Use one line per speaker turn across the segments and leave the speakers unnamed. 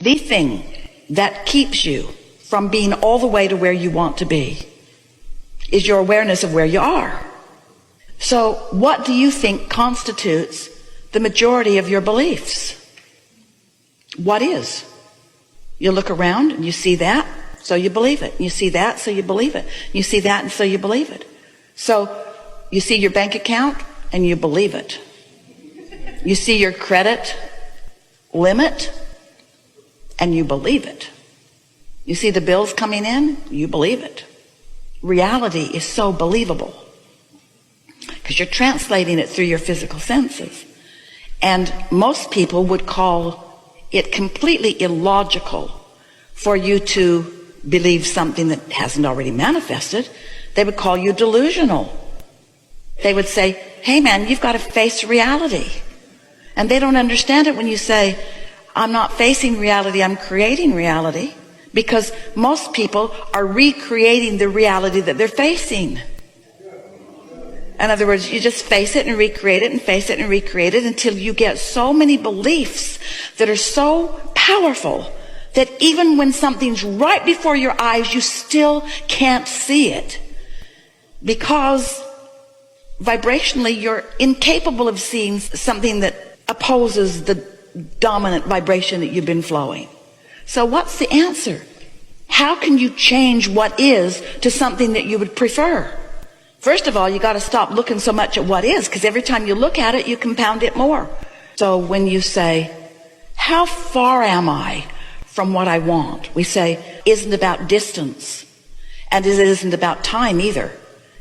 The thing that keeps you from being all the way to where you want to be is your awareness of where you are. So what do you think constitutes the majority of your beliefs? What is? You look around and you see that, so you believe it. You see that, so you believe it. You see that, and so you believe it. So you see your bank account and you believe it. You see your credit limit and you believe it. You see the bills coming in, you believe it. Reality is so believable because you're translating it through your physical senses. And most people would call it completely illogical for you to believe something that hasn't already manifested. They would call you delusional. They would say, hey man, you've got to face reality. And they don't understand it when you say, I'm not facing reality, I'm creating reality. Because most people are recreating the reality that they're facing. In other words, you just face it and recreate it and face it and recreate it until you get so many beliefs that are so powerful that even when something's right before your eyes, you still can't see it. Because vibrationally, you're incapable of seeing something that opposes the dominant vibration that you've been flowing. So what's the answer? How can you change what is to something that you would prefer? First of all, you got to stop looking so much at what is, because every time you look at it, you compound it more. So when you say, how far am I from what I want? We say, isn't about distance. And it isn't about time either.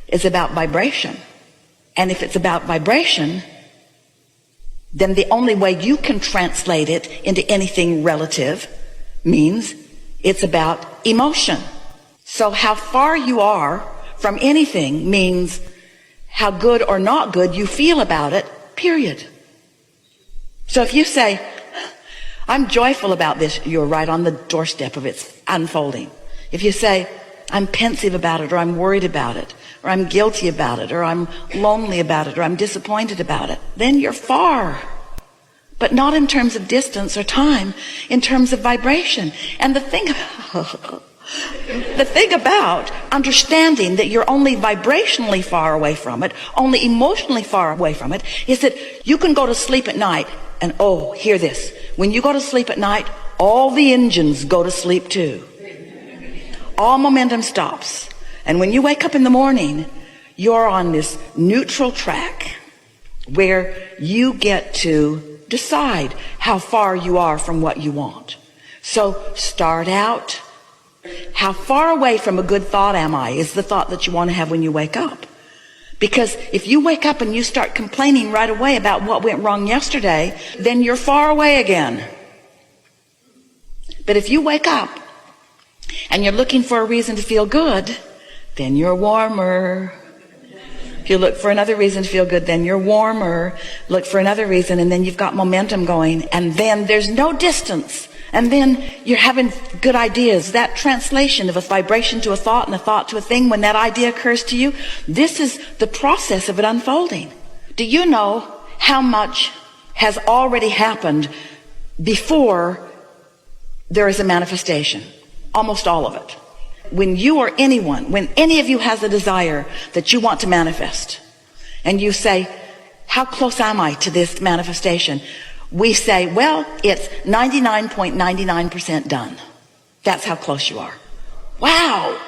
It's about vibration. And if it's about vibration, then the only way you can translate it into anything relative means it's about emotion. So how far you are from anything means how good or not good you feel about it, period. So if you say, I'm joyful about this, you're right on the doorstep of its unfolding. If you say, I'm pensive about it, or I'm worried about it, or I'm guilty about it, or I'm lonely about it, or I'm disappointed about it, then you're far. But not in terms of distance or time, in terms of vibration. And the thing about understanding that you're only vibrationally far away from it, only emotionally far away from it, is that you can go to sleep at night and, oh, hear this. When you go to sleep at night, all the engines go to sleep too. All momentum stops. And when you wake up in the morning, you're on this neutral track where you get to decide how far you are from what you want. So start out, how far away from a good thought am I, is the thought that you want to have when you wake up. Because if you wake up and you start complaining right away about what went wrong yesterday, then you're far away again. But if you wake up and you're looking for a reason to feel good, then you're warmer. If you look for another reason to feel good, then you're warmer. Look for another reason, and then you've got momentum going, and then there's no distance. And then you're having good ideas. That translation of a vibration to a thought and a thought to a thing, when that idea occurs to you, this is the process of it unfolding. Do you know how much has already happened before there is a manifestation? Almost all of it. When you or anyone, when any of you has a desire that you want to manifest, and you say, how close am I to this manifestation? We say, well, it's 99.99% done. That's how close you are. Wow.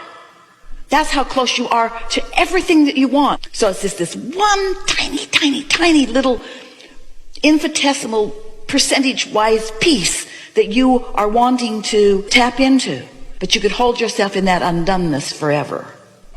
That's how close you are to everything that you want. So it's just this one tiny little infinitesimal percentage-wise piece that you are wanting to tap into. But you could hold yourself in that undoneness forever.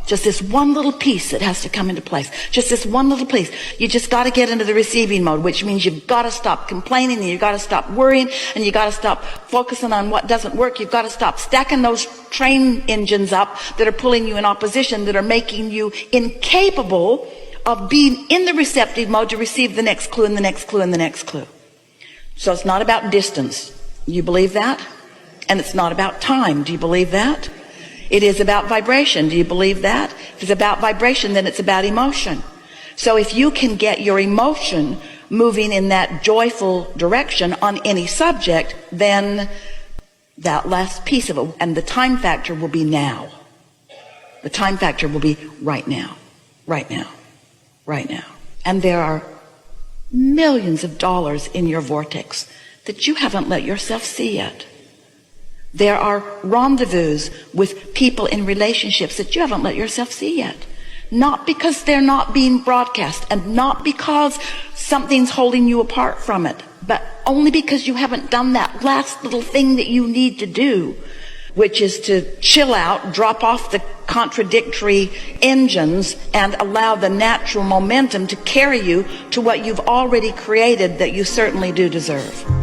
Just this one little piece that has to come into place. Just this one little piece. You just got to get into the receiving mode, which means you've got to stop complaining, and you've got to stop worrying, and you've got to stop focusing on what doesn't work. You've got to stop stacking those train engines up that are pulling you in opposition, that are making you incapable of being in the receptive mode to receive the next clue and the next clue and the next clue. So it's not about distance. You believe that? And it's not about time. Do you believe that? It is about vibration. Do you believe that? If it's about vibration, then it's about emotion. So if you can get your emotion moving in that joyful direction on any subject, then that last piece of it, and the time factor will be now. The time factor will be right now, right now, right now. And there are millions of dollars in your vortex that you haven't let yourself see yet. There are rendezvous with people in relationships that you haven't let yourself see yet. Not because they're not being broadcast, and not because something's holding you apart from it, but only because you haven't done that last little thing that you need to do, which is to chill out, drop off the contradictory engines, and allow the natural momentum to carry you to what you've already created that you certainly do deserve.